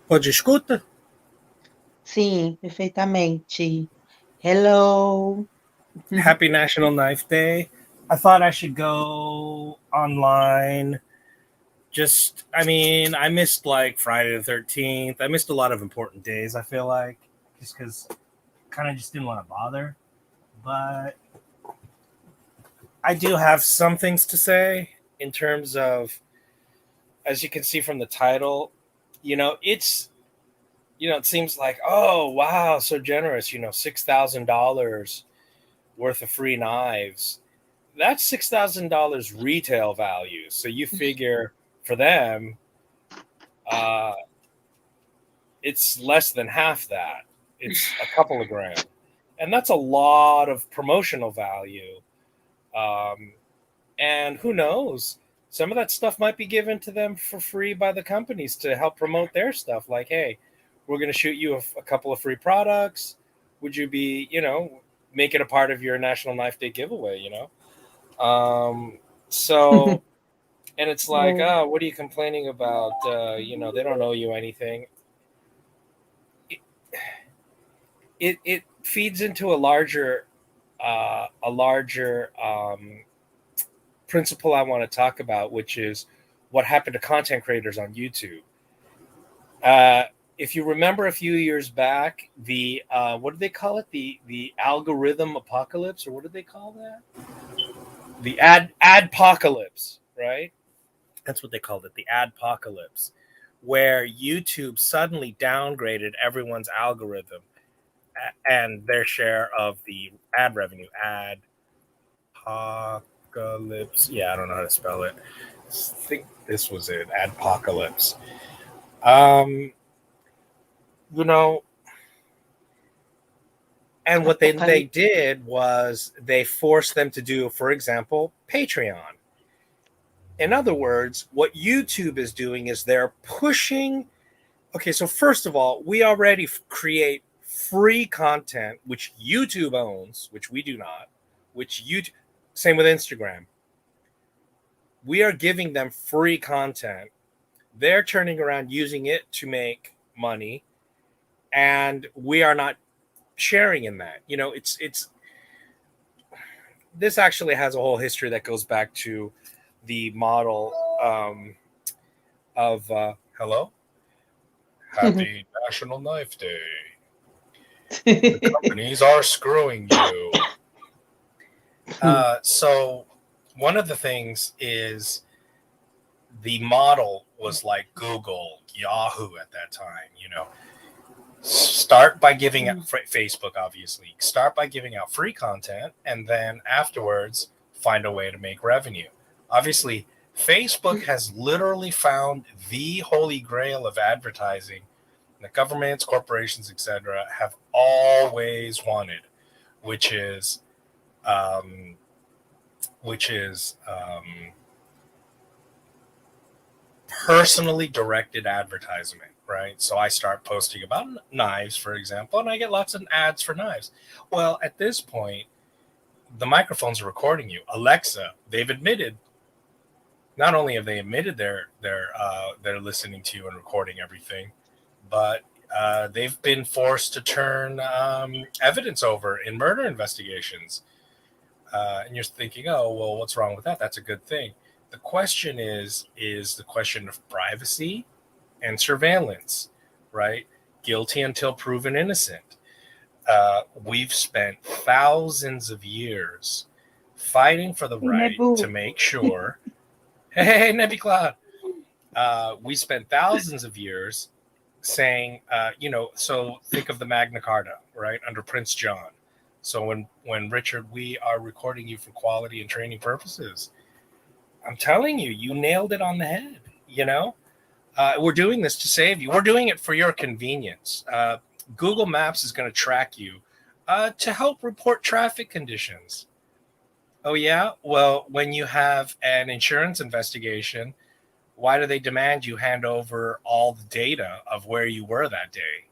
Pode escuta? Sim, perfeitamente. Hello. Happy National Knife Day. I thought I should go online. I missed like Friday the 13th. I missed a lot of important days, I feel like, just because kind of just didn't want to bother. But I do have some things to say in terms of, as you can see from the title, it's, it seems like, oh, wow, so generous, $6,000 worth of free knives. That's $6,000 retail value. So you figure for them, uh, it's less than half that. It's a couple of grand, and that's a lot of promotional value. Um, and who knows? Some of that stuff might be given to them for free by the companies to help promote their stuff. Like, hey, we're going to shoot you a couple of free products. Would you be, make it a part of your National Knife Day giveaway? So and it's like, Oh, oh, what are you complaining about? They don't owe you anything. It, it feeds into a larger principle I want to talk about, which is what happened to content creators on YouTube. Uh, if you remember a few years back, the what did they call it? The algorithm apocalypse, or what did they call that? The adpocalypse, right? That's what they called it, the adpocalypse, where YouTube suddenly downgraded everyone's algorithm and their share of the ad revenue. Adpocalypse. Yeah, I don't know how to spell it. I think this was it. Adpocalypse. Um, you know, and what they apocalypse. did was they forced them to do, for example, Patreon. In other words, what YouTube is doing is they're pushing. Okay, so first of all, we already create free content, which YouTube owns, which we do not, which YouTube, same with Instagram. We are giving them free content. They're turning around using it to make money, and we are not sharing in that. It's this actually has a whole history that goes back to the model of hello, Happy National Knife Day. The companies are screwing you. So one of the things is the model was like Google, Yahoo at that time. Start by giving out Facebook, obviously. Start by giving out free content, and then afterwards find a way to make revenue. Obviously, Facebook has literally found the holy grail of advertising that governments, corporations, etc., have always wanted, which is um, which is personally directed advertisement, right? So I start posting about knives, for example, and I get lots of ads for knives. Well, at this point, the microphones are recording you. Alexa, they've admitted. Not only have they admitted they're listening to you and recording everything, but they've been forced to turn evidence over in murder investigations. And you're thinking, oh, well, what's wrong with that? That's a good thing. The question is the question of privacy and surveillance, right? Guilty until proven innocent. We've spent thousands of years fighting for the right to Nebu. make sure. Hey, Nebby Cloud. We spent thousands of years saying, so think of the Magna Carta, right, under Prince John. So when Richard, we are recording you for quality and training purposes. I'm telling you, you nailed it on the head. We're doing this to save you. We're doing it for your convenience. Google Maps is going to track you to help report traffic conditions. Oh, yeah? Well, when you have an insurance investigation, why do they demand you hand over all the data of where you were that day?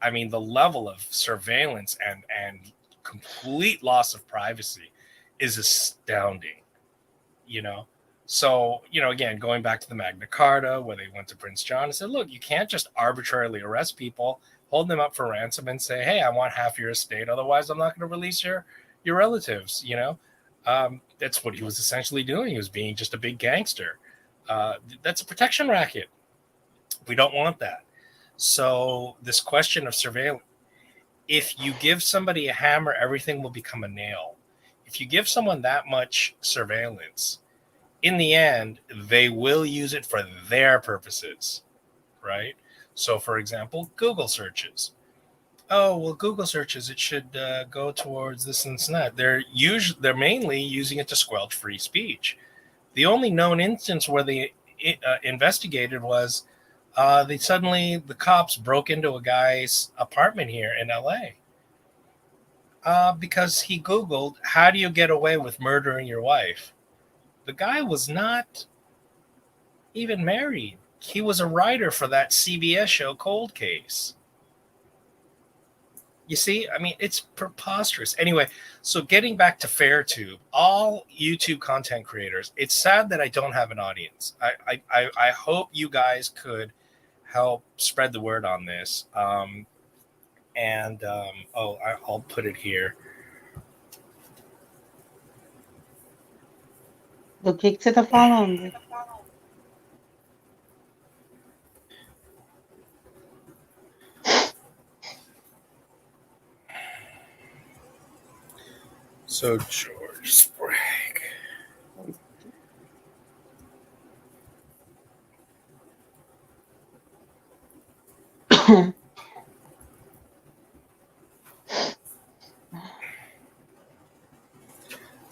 I mean, the level of surveillance and complete loss of privacy is astounding, you know? So, again, going back to the Magna Carta, where they went to Prince John and said, look, you can't just arbitrarily arrest people, hold them up for ransom, and say, hey, I want half your estate. Otherwise, I'm not going to release your relatives. That's what he was essentially doing. He was being just a big gangster. That's a protection racket. We don't want that. So this question of surveillance, if you give somebody a hammer, everything will become a nail. If you give someone that much surveillance, in the end, they will use it for their purposes, right? So, for example, Google searches. Oh, well, Google searches, it should go towards this and that. They're mainly using it to squelch free speech. The only known instance where they investigated was the cops broke into a guy's apartment here in LA because he Googled, how do you get away with murdering your wife? The guy was not even married. He was a writer for that CBS show Cold Case. You see, I mean, it's preposterous. Anyway, so getting back to FairTube, all YouTube content creators, it's sad that I don't have an audience. I hope you guys could help spread the word on this. I'll put it here. Do que você tá falando? So George Sprague.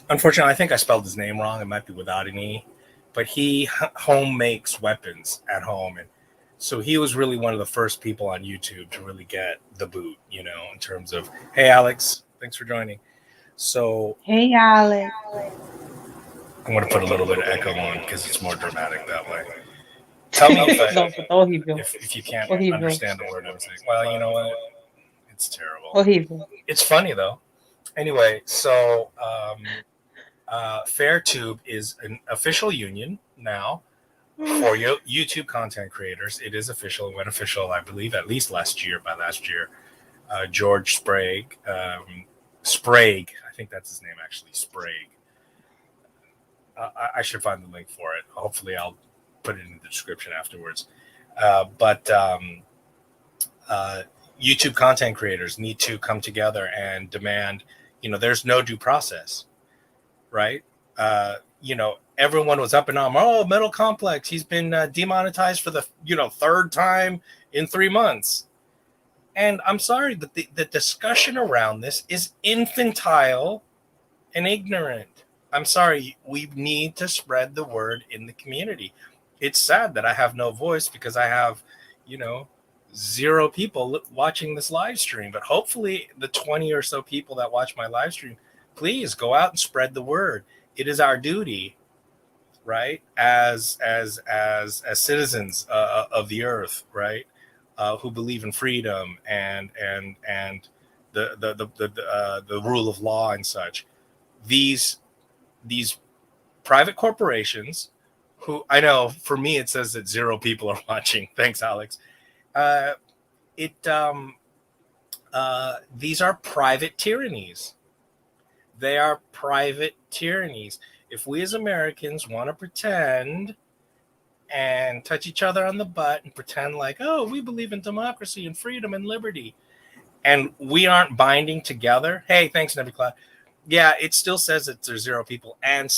Unfortunately, I think I spelled his name wrong. It might be without an E, but he home makes weapons at home, and so he was really one of the first people on YouTube to really get the boot. In terms of, hey, Alex, thanks for joining. So, hey, Alex. I'm going to put a little bit of echo on because it's more dramatic that way. Tell me if you can't understand the word I'm saying. Well, you know what? It's terrible. Horrível. It's funny though. Anyway, so FairTube is an official union now for YouTube content creators. It is official. It went official, I believe, at least last year. By last year, George Sprague, Sprague, I think that's his name actually, Sprague. I should find the link for it. Hopefully, I'll put it in the description afterwards. But YouTube content creators need to come together and demand, there's no due process, right? Everyone was up in arms. Oh, Metal Complex, he's been demonetized for the, third time in 3 months. And I'm sorry, but the discussion around this is infantile and ignorant. I'm sorry, we need to spread the word in the community. It's sad that I have no voice because I have, 0 people watching this live stream. But hopefully the 20 or so people that watch my live stream, please go out and spread the word. It is our duty, right, as citizens of the earth, right, who believe in freedom and the rule of law and such. These private corporations, who I know for me it says that 0 people are watching. Thanks, Alex. These are private tyrannies. They are private tyrannies. If we as Americans want to pretend and touch each other on the butt and pretend like, oh, we believe in democracy and freedom and liberty, and we aren't binding together. Hey, thanks, Nebby Cloud. Yeah, it still says that there's 0 people, and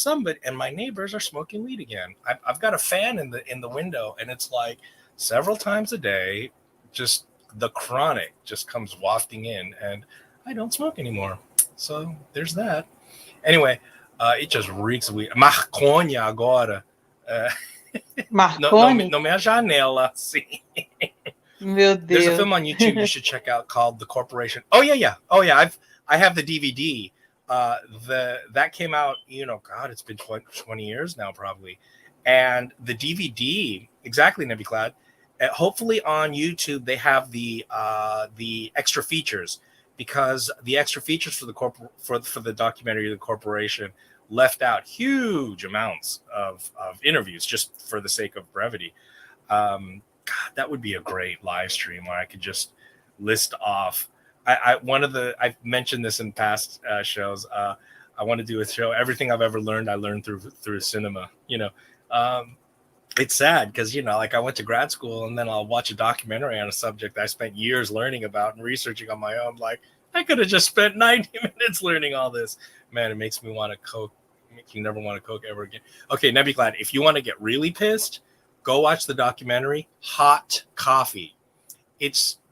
my neighbors are smoking weed again. I've got a fan in the window, and it's like several times a day, just the chronic just comes wafting in, and I don't smoke anymore. So there's that. Anyway, it just reeks of weed. Maconha agora. Marconi? No me a janela, sim. Meu Deus. There's a film on YouTube you should check out called The Corporation. Oh yeah. I have the DVD. That came out, God, it's been 20 years now probably. And the DVD, exactly, Nebby Cloud. Hopefully on YouTube they have the extra features, because the extra features for the documentary The Corporation left out huge amounts of interviews just for the sake of brevity. God, that would be a great live stream where I could just list off. I've mentioned this in past shows. I want to do a show. Everything I've ever learned, I learned through cinema. It's sad because, like I went to grad school and then I'll watch a documentary on a subject I spent years learning about and researching on my own. Like, I could have just spent 90 minutes learning all this. Man, it makes me want to coke. It makes you never want to coke ever again. Okay, Nebby Glad, if you want to get really pissed, go watch the documentary Hot Coffee.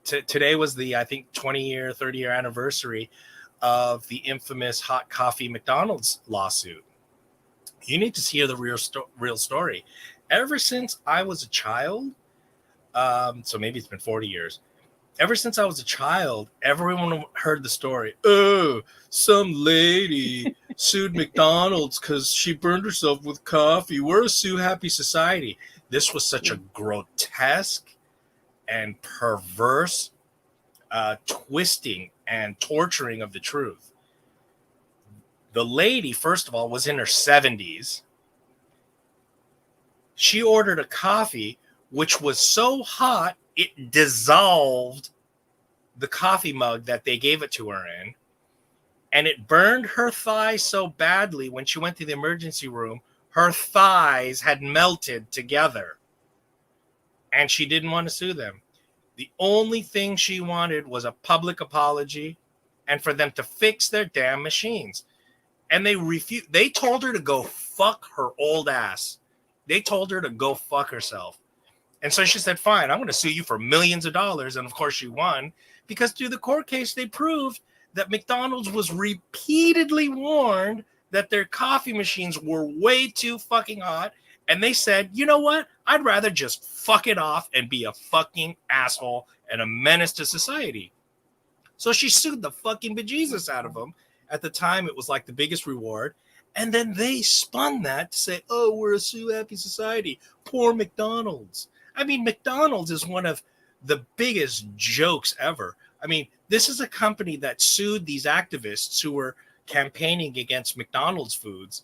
Today was the, I think, 20-year, 30-year anniversary of the infamous Hot Coffee McDonald's lawsuit. You need to hear the real story. Ever since I was a child, so maybe it's been 40 years. Ever since I was a child, everyone heard the story. Oh, some lady sued McDonald's because she burned herself with coffee. We're a sue happy society. This was such a grotesque and perverse twisting and torturing of the truth. The lady, first of all, was in her 70s. She ordered a coffee which was so hot it dissolved the coffee mug that they gave it to her in, and it burned her thigh so badly when she went to the emergency room, her thighs had melted together, and she didn't want to sue them. The only thing she wanted was a public apology and for them to fix their damn machines. And they refused. They told her to go fuck her old ass. They told her to go fuck herself. And so she said, fine, I'm going to sue you for millions of dollars. And of course she won, because through the court case, they proved that McDonald's was repeatedly warned that their coffee machines were way too fucking hot. And they said, you know what? I'd rather just fuck it off and be a fucking asshole and a menace to society. So she sued the fucking bejesus out of them. At the time, it was like the biggest reward. And then they spun that to say, oh, we're a sue happy society. Poor McDonald's. I mean, McDonald's is one of the biggest jokes ever. I mean, this is a company that sued these activists who were campaigning against McDonald's foods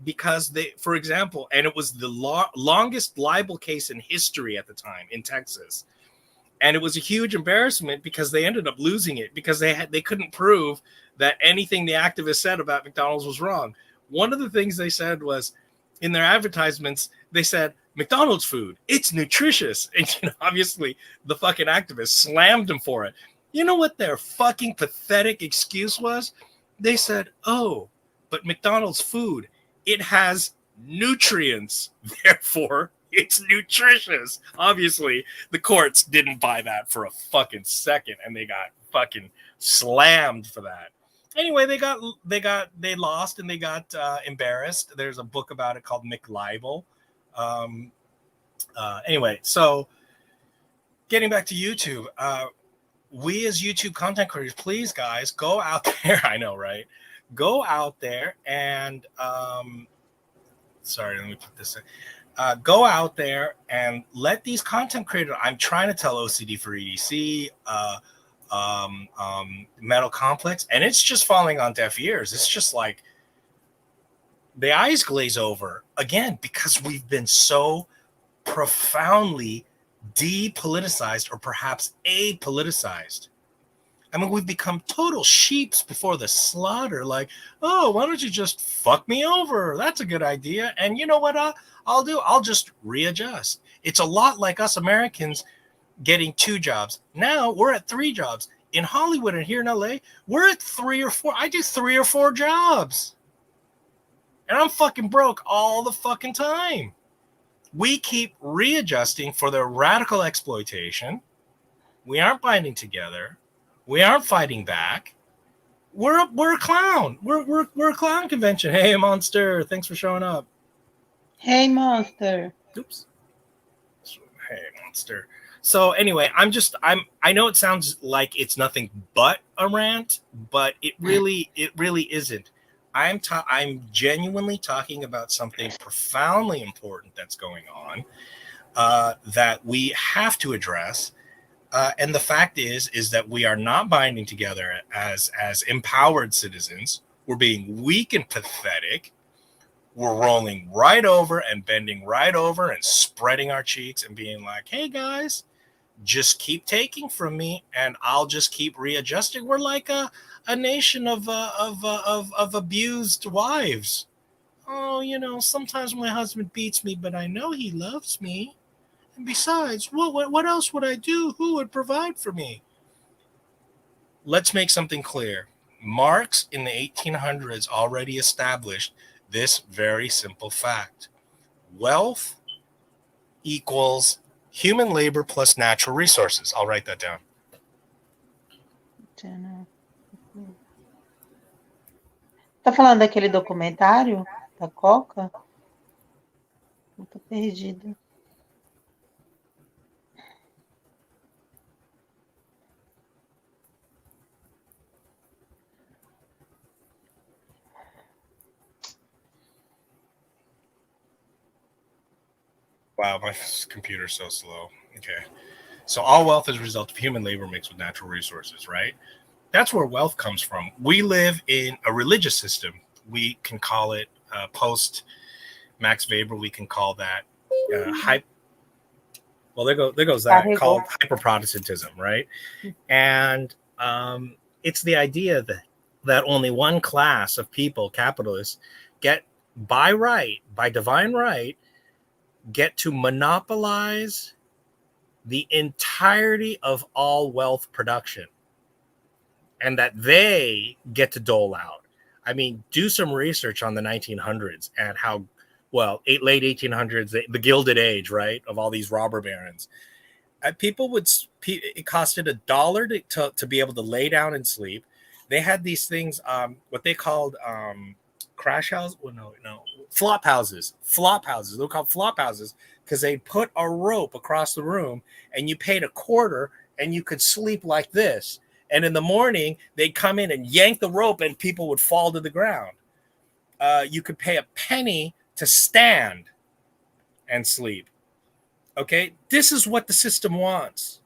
because they, for example, and it was the longest libel case in history at the time in Texas. And it was a huge embarrassment because they ended up losing it because they couldn't prove that anything the activists said about McDonald's was wrong. One of the things they said was, in their advertisements, they said, McDonald's food, it's nutritious. And obviously the fucking activists slammed them for it. You know what their fucking pathetic excuse was? They said, oh, but McDonald's food, it has nutrients. Therefore, it's nutritious. Obviously, the courts didn't buy that for a fucking second, and they got fucking slammed for that. Anyway, they lost and they got embarrassed. There's a book about it called McLibel. Anyway, so getting back to YouTube, we as YouTube content creators, please, guys, go out there. I know, right? Go out there and sorry, let me put this in. Go out there and let these content creators. I'm trying to tell OCD for EDC, Metal Complex, and it's just falling on deaf ears. It's just like the eyes glaze over again because we've been so profoundly depoliticized or perhaps apoliticized. I mean, we've become total sheeps before the slaughter. Like, oh, why don't you just fuck me over? That's a good idea. And you know what I'll do? I'll just readjust. It's a lot like us Americans getting 2 jobs. Now we're at 3 jobs. In Hollywood and here in LA, we're at 3 or 4. I do 3 or 4 jobs. And I'm fucking broke all the fucking time. We keep readjusting for their radical exploitation. We aren't binding together. We aren't fighting back. We're a clown. We're a clown convention. Hey, Monster, thanks for showing up. Hey, Monster. Oops. Hey, Monster. So anyway, I know it sounds like it's nothing but a rant, but it really isn't. I'm genuinely talking about something profoundly important that's going on that we have to address. And the fact is that we are not binding together as empowered citizens. We're being weak and pathetic. We're rolling right over and bending right over and spreading our cheeks and being like, hey, guys, just keep taking from me and I'll just keep readjusting. We're like a nation of abused wives. Oh, sometimes my husband beats me, but I know he loves me. And besides, what else would I do? Who would provide for me? Let's make something clear. Marx in the 1800s already established this very simple fact. Wealth equals human labor plus natural resources. I'll write that down. Tá falando daquele documentário da Coca? Eu tô perdida. Wow, my computer's so slow. Okay. So all wealth is a result of human labor mixed with natural resources, right? That's where wealth comes from. We live in a religious system. We can call it post Max Weber. We can call that hype. Well, there goes that called hyper Protestantism, right? And it's the idea that only one class of people, capitalists, get by divine right, get to monopolize the entirety of all wealth production, and that they get to dole out. I mean, do some research on the 1900s and how, late 1800s, the Gilded Age, right, of all these robber barons. People would, it costed $1 to be able to lay down and sleep. They had these things, what they called crash houses. Well, no, flop houses. They're called flop houses because they put a rope across the room and you paid $0.25 and you could sleep like this. And in the morning, they'd come in and yank the rope and people would fall to the ground. You could pay $0.01 to stand and sleep. Okay, this is what the system wants.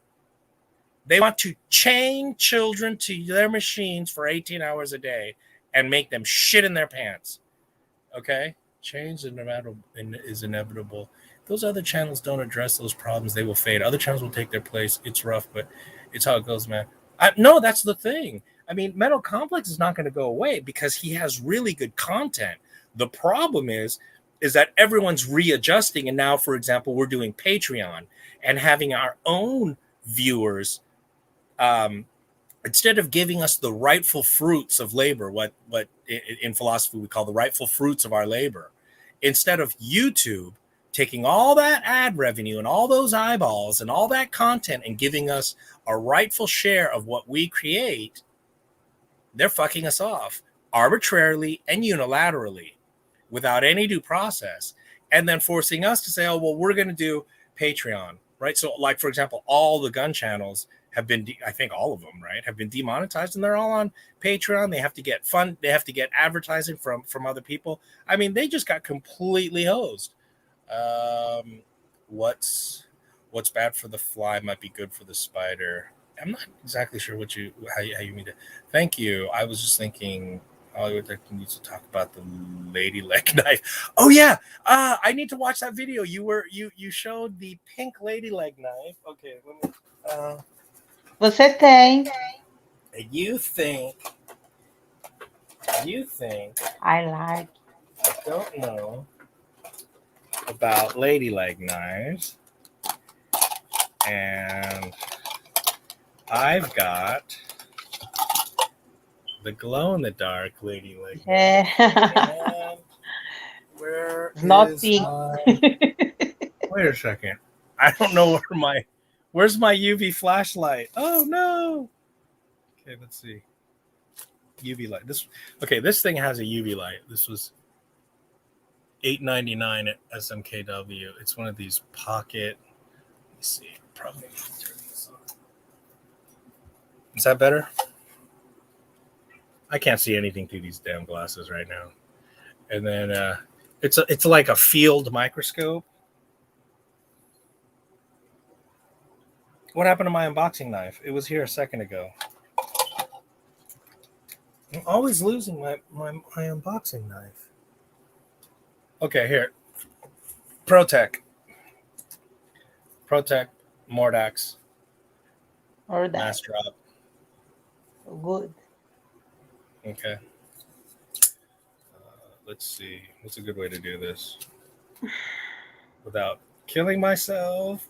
They want to chain children to their machines for 18 hours a day and make them shit in their pants. Okay, change is inevitable. Those other channels don't address those problems. They will fade. Other channels will take their place. It's rough, but it's how it goes, man. No, that's the thing. I mean, Mental Complex is not going to go away because he has really good content. The problem is that everyone's readjusting. And now, for example, we're doing Patreon and having our own viewers. Instead of giving us the rightful fruits of labor, what in philosophy we call the rightful fruits of our labor, instead of YouTube taking all that ad revenue and all those eyeballs and all that content and giving us a rightful share of what we create, they're fucking us off arbitrarily and unilaterally without any due process, and then forcing us to say, oh, well, we're going to do Patreon, right? So, like, for example, all the gun channels have been, I think all of them, right, have been demonetized, and they're all on Patreon. They have to get they have to get advertising from other people. I mean, they just got completely hosed. What's bad for the fly might be good for the spider. I'm not exactly sure how you mean it. Thank you. I was just thinking Hollywood needs to talk about the lady leg knife. Oh yeah, I need to watch that video. You showed the pink lady leg knife. Okay, let me. Você tem. You think? I like. I don't know about lady leg knives, and I've got the glow in the dark lady leg knife. Where Not is wait a second. I don't know where's my UV flashlight? Oh no. Okay, let's see. UV light. This thing has a UV light. This was $8.99 at SMKW. It's one of these pocket. Let me see. Probably need to turn this on. Is that better? I can't see anything through these damn glasses right now. And then it's like a field microscope. What happened to my unboxing knife? It was here a second ago. I'm always losing my unboxing knife. Okay, here. Protec, Mordax, Or that. Mass Drop. Good. Okay. Let's see. What's a good way to do this without killing myself?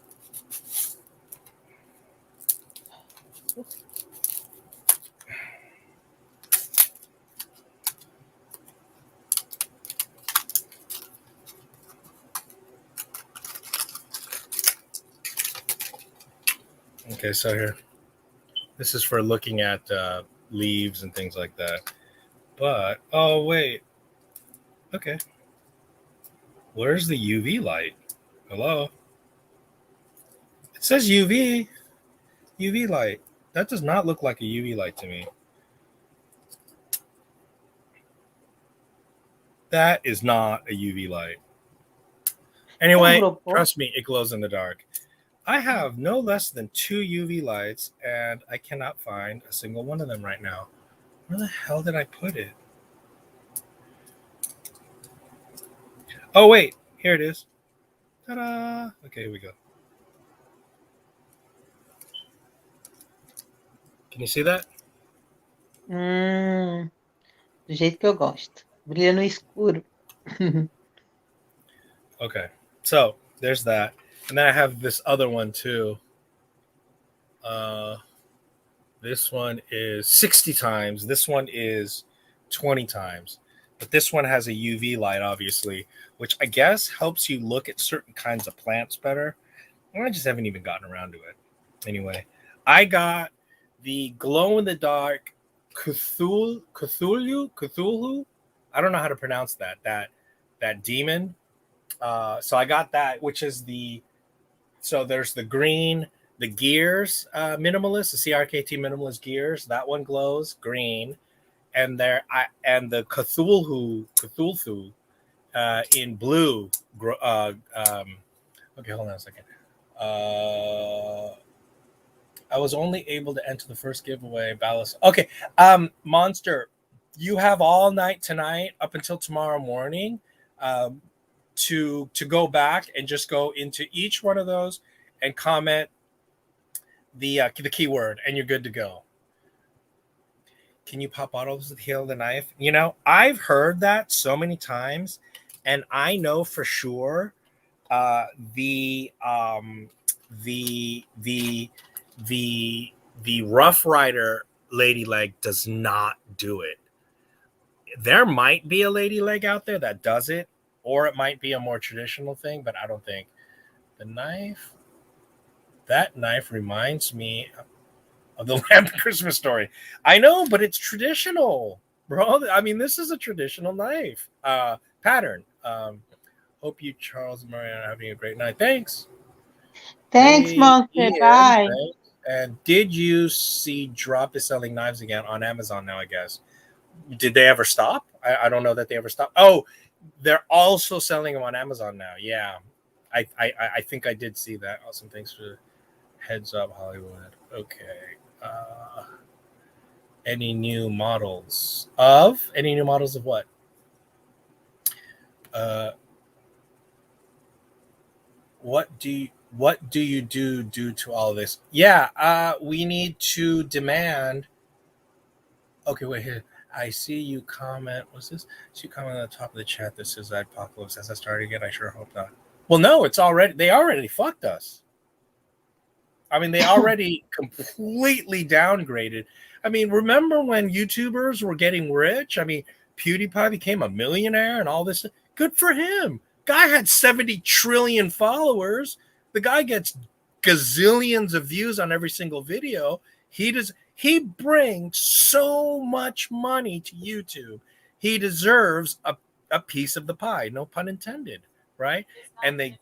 Okay, so here. This is for looking at leaves and things like that. But, oh, wait. Okay. Where's the UV light? Hello? It says UV. UV light. That does not look like a UV light to me. That is not a UV light. Anyway, trust me, it glows in the dark. I have no less than 2 UV lights, and I cannot find a single one of them right now. Where the hell did I put it? Oh, wait. Here it is. Ta-da! Okay, here we go. Can you see that? Do jeito que eu gosto. Brilha no escuro. Okay. So, there's that. And then I have this other one, too. This one is 60 times. This one is 20 times. But this one has a UV light, obviously, which I guess helps you look at certain kinds of plants better. And I just haven't even gotten around to it. Anyway, I got the glow-in-the-dark Cthulhu. I don't know how to pronounce that demon. So I got that, which is so there's the green, the gears minimalist, the CRKT minimalist gears. That one glows green, and the Cthulhu in blue. Okay, hold on a second. I was only able to enter the first giveaway. Ballast. Okay, Monster, you have all night tonight up until tomorrow morning to go back and just go into each one of those and comment the keyword, and you're good to go. Can you pop bottles with the heel of the knife? You know, I've heard that so many times, and I know for sure the Rough Rider lady leg does not do it. There might be a lady leg out there that does it, or it might be a more traditional thing, but I don't think. The knife, that knife reminds me of the Lamp Christmas Story. I know, but it's traditional, bro. I mean, this is a traditional knife pattern. Hope you, Charles and Mariana, are having a great night. Thanks. Thanks, Monster. Bye. Thanks. And did you see Drop is selling knives again on Amazon now, I guess? Did they ever stop? I don't know that they ever stopped. Oh, they're also selling them on Amazon now. Yeah. I think I did see that. Awesome. Thanks for heads up, Hollywood. Okay. Any new models of what? What do you do due to all this? Yeah, we need to demand. Okay, wait here. I see you comment. What's this? So you comment on the top of the chat that says Apocalypse. Has that started again? I sure hope not. Well, no, they already fucked us. I mean, they already completely downgraded. I mean, remember when YouTubers were getting rich? I mean, PewDiePie became a millionaire and all this. Good for him. Guy had 70 trillion followers. The guy gets gazillions of views on every single video. He brings so much money to YouTube. He deserves a piece of the pie. No pun intended, right? And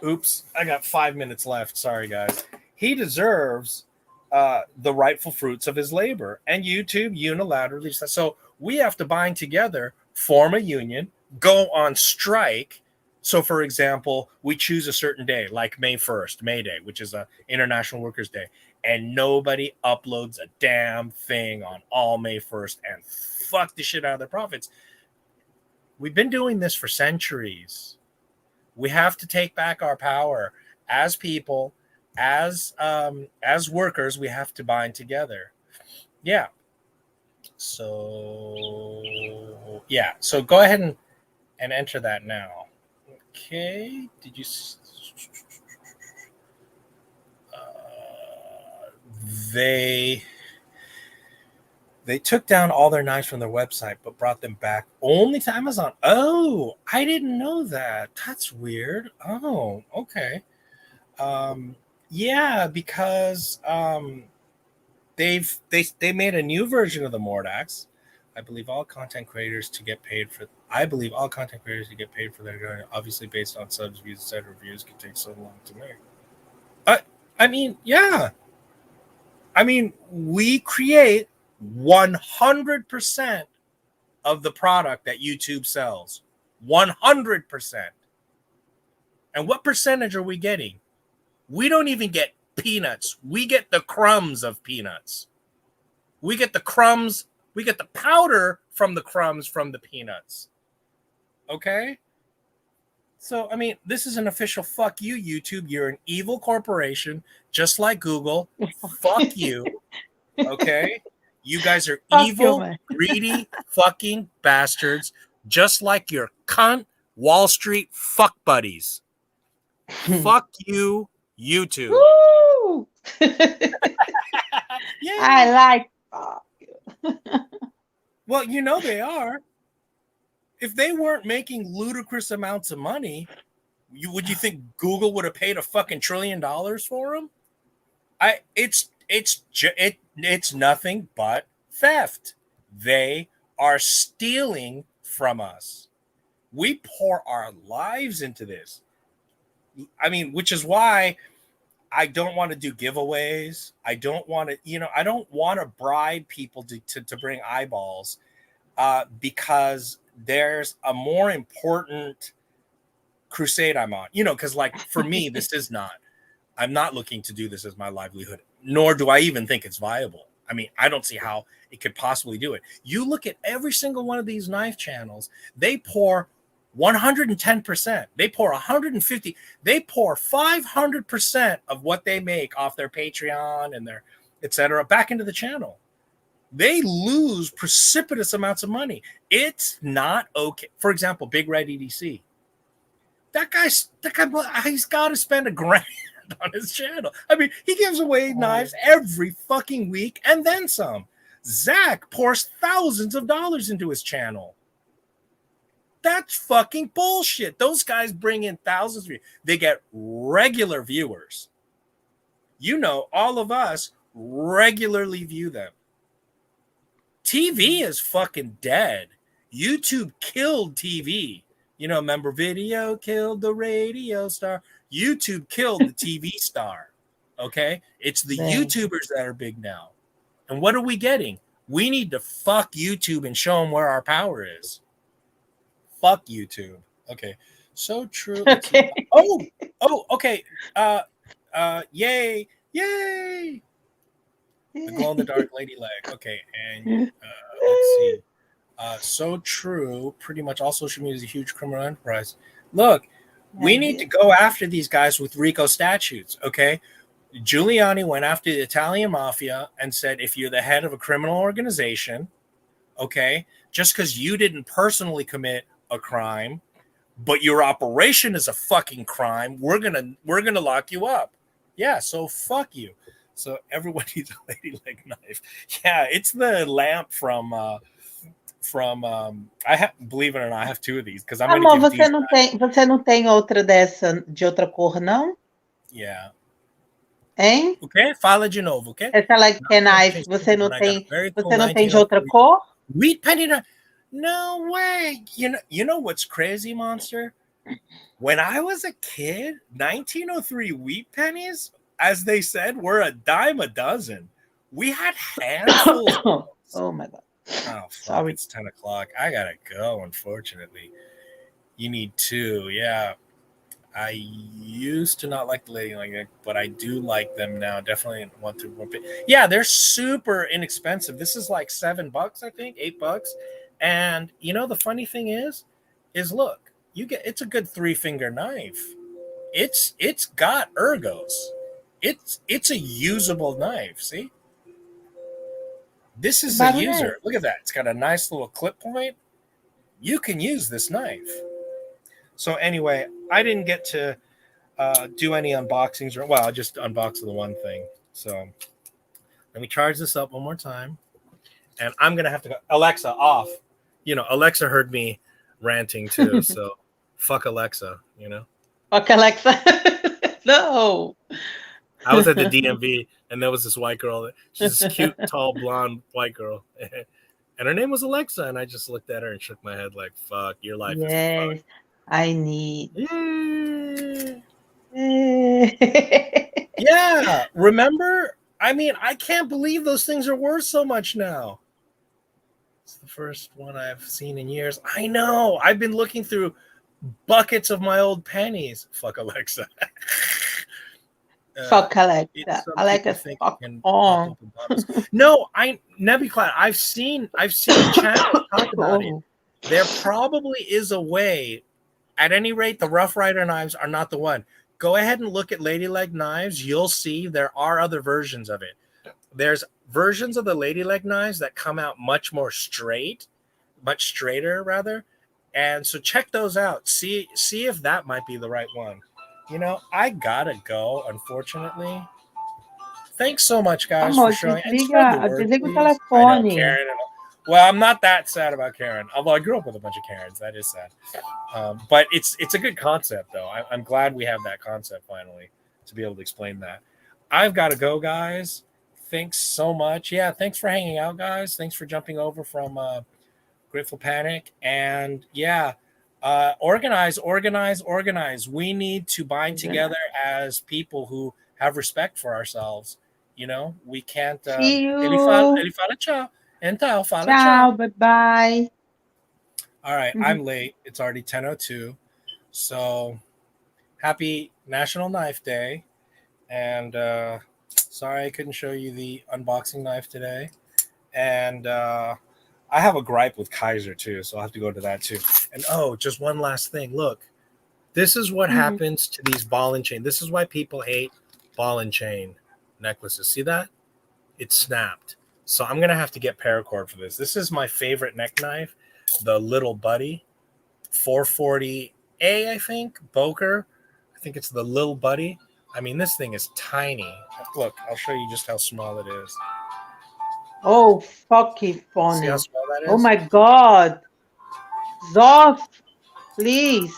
oops, I got 5 minutes left. Sorry, guys. He deserves the rightful fruits of his labor. And YouTube unilaterally says, so we have to bind together, form a union, go on strike, So, for example, we choose a certain day, like May 1st, May Day, which is a International Workers' Day, and nobody uploads a damn thing on all May 1st and fuck the shit out of their profits. We've been doing this for centuries. We have to take back our power as people, as workers. We have to bind together. Yeah. So yeah. So go ahead and enter that now. Okay. Did you? They took down all their knives from their website, but brought them back only to Amazon. Oh, I didn't know that. That's weird. Oh, okay. Yeah, because they made a new version of the Mordax. I believe all content creators to get paid for. I believe all content creators to get paid for their obviously based on subs, views, etc. Reviews can take so long to make. I mean, yeah. I mean, we create 100% of the product that YouTube sells. 100%. And what percentage are we getting? We don't even get peanuts. We get the crumbs of peanuts. We get the crumbs. We get the powder from the crumbs from the peanuts. Okay? So, I mean, this is an official fuck you, YouTube. You're an evil corporation, just like Google. Fuck you. Okay? You guys are evil, greedy, fucking bastards, just like your cunt Wall Street fuck buddies. Fuck you, YouTube. Woo! Yeah. I like fuck you. Well, you know they are. If they weren't making ludicrous amounts of money, would you think Google would have paid a fucking $1 trillion for them? It's nothing but theft. They are stealing from us. We pour our lives into this. I mean, which is why I don't want to do giveaways. I don't want to, I don't want to bribe people to bring eyeballs because there's a more important crusade I'm on, because like for me, I'm not looking to do this as my livelihood, nor do I even think it's viable. I mean, I don't see how it could possibly do it. You look at every single one of these knife channels, they pour 110%, they pour 150, they pour 500% of what they make off their Patreon and their etc. back into the channel. They lose precipitous amounts of money. It's not okay. For example, Big Red EDC. That guy, he's got to spend $1,000 on his channel. I mean, he gives away knives every fucking week and then some. Zach pours thousands of dollars into his channel. That's fucking bullshit. Those guys bring in thousands of views. They get regular viewers. All of us regularly view them. TV is fucking dead. YouTube killed TV. Remember video killed the radio star. YouTube killed the TV star. Okay? It's the YouTubers that are big now. And what are we getting? We need to fuck YouTube and show them where our power is. Fuck YouTube. Okay. So true. Okay. Okay. Yay. The glow in the dark lady leg. Okay. And let's see. So true. Pretty much all social media is a huge criminal enterprise. Look, we need to go after these guys with RICO statutes. Okay. Giuliani went after the Italian mafia and said, if you're the head of a criminal organization, okay, just because you didn't personally commit a crime, but your operation is a fucking crime, we're gonna lock you up. Yeah, so fuck you. So everyone needs a lady leg knife. Yeah, it's the lamp from believe it or not, I have two of these because I'm Amor, você não tem outra dessa de outra cor, não? Yeah. Hein? Okay, fala de novo, okay? Essa leg knife, você não tem de outra cor? Wheat penny knife. No way. You know what's crazy, Monster? When I was a kid, 1903 wheat pennies, as they said, were a dime a dozen. We had handfuls. Oh my God. Oh, sorry. It's 10 o'clock. I gotta go, unfortunately. You need two. Yeah. I used to not like the Lady Lang, but I do like them now. Definitely want to. Yeah, they're super inexpensive. This is like $7, I think, $8. And you know the funny thing is look, you get it's a good 3-finger knife. It's got ergos. It's a usable knife. See, this Que is a barulho é user. esse? Look at that. It's got a nice little clip point. You can use this knife. So anyway, I didn't get to do any unboxings, or well, I just unboxed the one thing. So let me charge this up one more time, and I'm gonna have to go. Alexa off. You know, Alexa heard me ranting too, so fuck Alexa. You know, Fuck Alexa. No. I was at the DMV, and there was this white girl. She's this cute, tall, blonde white girl, and her name was Alexa. And I just looked at her and shook my head like, "Fuck, your life is fucked." Yes, I need. Yeah. Eh. Yeah, remember? I mean, I can't believe those things are worth so much now. It's the first one I've seen in years. I know. I've been looking through buckets of my old pennies. Fuck Alexa. Fuck Alexa. Some people Alexa, think it fuck can pop on. open bottles. No, Nebiclad, I've seen channels talk about it. Oh, There probably is a way. At any rate, the Rough Rider knives are not the one. Go ahead and look at Ladyleg knives. You'll see there are other versions of it. There's versions of the Ladyleg knives that come out much more straight, much straighter rather. And so check those out. See if that might be the right one. You know, I gotta go, unfortunately. Thanks so much, guys, for amor, showing. And spread the word, desliga o please. I know telefone. Karen. Well, I'm not that sad about Karen. Although I grew up with a bunch of Karens, that is sad. But it's a good concept, though. I'm glad we have that concept finally to be able to explain that. I've got to go, guys. Thanks so much. Yeah, thanks for hanging out, guys. Thanks for jumping over from Grateful Panic. And yeah, organize. We need to bind together as people who have respect for ourselves. You know, we can't. See you. Ele fala tchau. Então, fala Ciao. tchau. Bye bye. All right, I'm late. It's already 10:02. So happy National Knife Day. And sorry I couldn't show you the unboxing knife today. And I have a gripe with Kaiser too, so I'll have to go to that too. And oh, just one last thing. Look, this is what happens to these ball and chain. This is why people hate ball and chain necklaces. See that? It snapped. So I'm going to have to get paracord for this. This is my favorite neck knife, the Little Buddy 440A, I think, Boker. I think it's the Little Buddy. I mean, this thing is tiny. Look, I'll show you just how small it is. Oh, fucking funny. See how small that is? Oh my God. Zoff, please.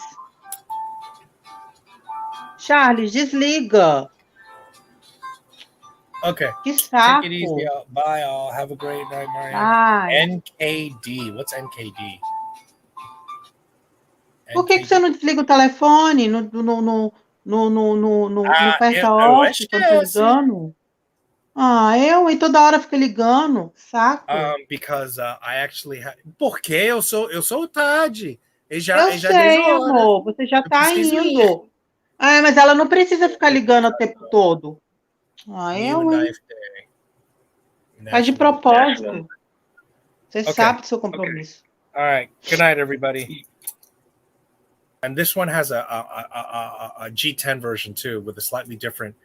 Charles, desliga. Okay. Que Take it easy. saco. Bye, all. Have a great night, Mariana. Ai. NKD. What's NKD? Por que você não desliga o telefone? Não aperta Eu acho off que quando é tá assim. ligando? Ah, e toda hora fica ligando. Saco. Because I actually have. Porque eu sou o Tad. Eu sei, amor. Você já tá indo. Ah, mas ela não precisa ficar ligando o tempo todo. Ah, New Knife Day. Faz de propósito. Você sabe do seu compromisso. Okay. All right. Good night, everybody. And this one has a G10 version too, with a slightly different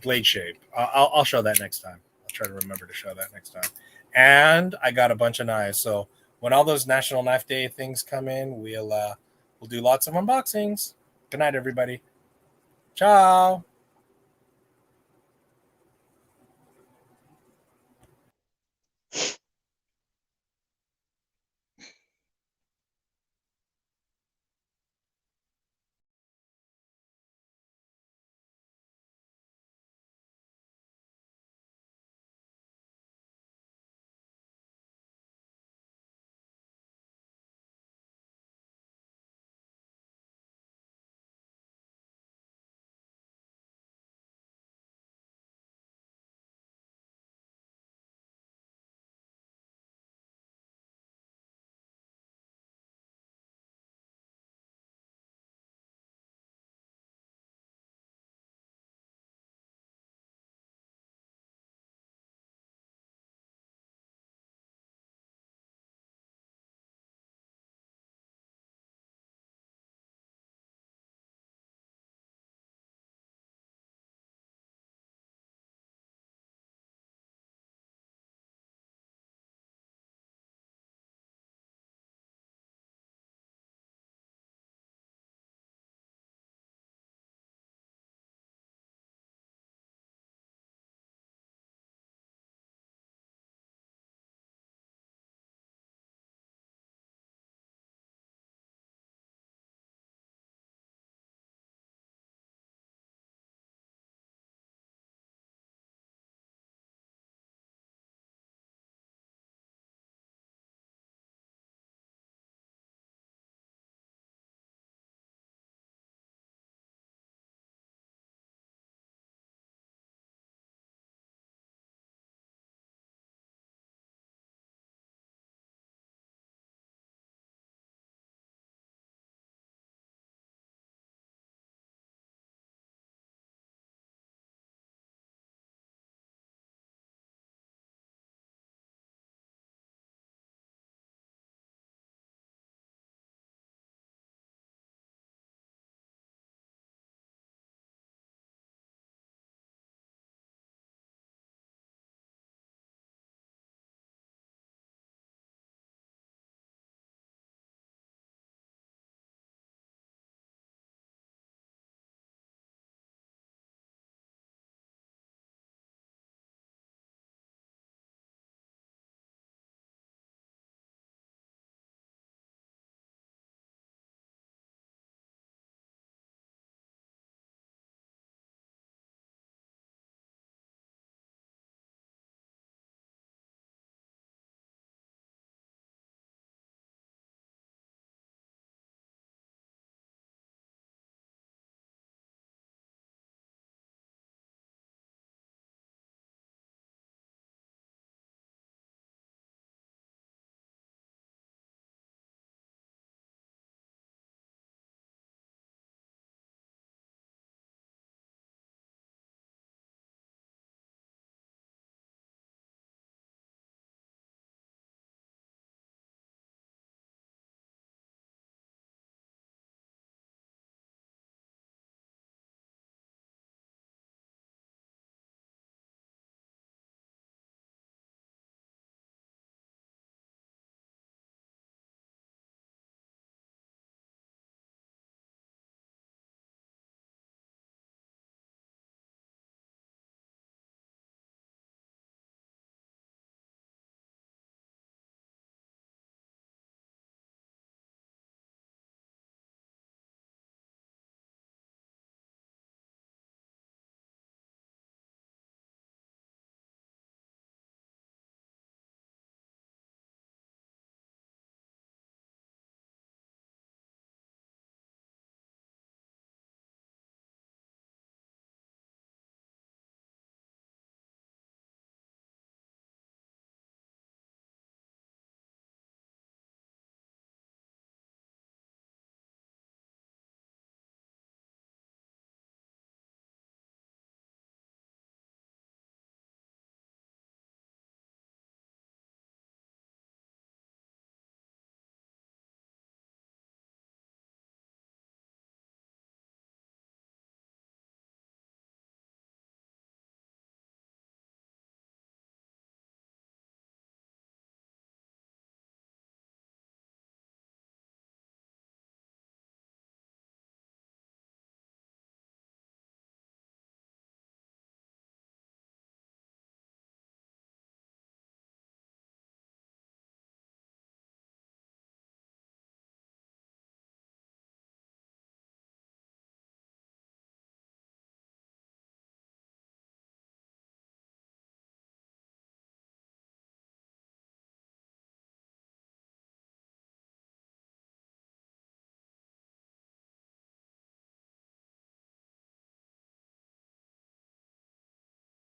blade shape. I'll show that next time. I'll try to remember to show that next time. And I got a bunch of knives. So when all those National Knife Day things come in, we'll do lots of unboxings. Good night, everybody. Ciao.